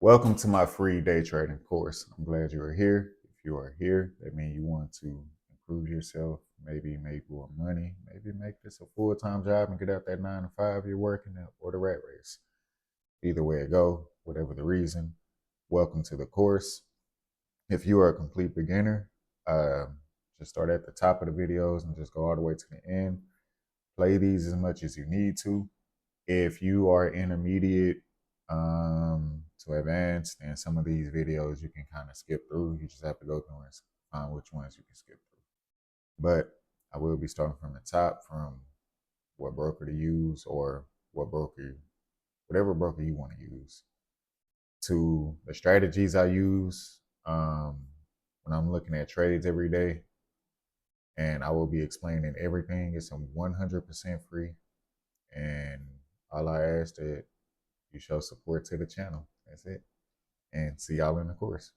Welcome to my free day trading course. I'm glad you are here. If you are here, that means you want to improve yourself, maybe make more money, maybe make this a full-time job and get out that 9 to 5 you're working at or the rat race. Either way it go, whatever the reason, welcome to the course. If you are a complete beginner, just start at the top of the videos and just go all the way to the end. Play these as much as you need to. If you are intermediate to advanced, then some of these videos you can kind of skip through. You just have to go through and find which ones you can skip through. But I will be starting from the top, from what broker to use or whatever broker you want to use, to the strategies I use when I'm looking at trades every day. And I will be explaining everything. It's 100% free. And all I ask that you show support to the channel. That's it. And see y'all in the course.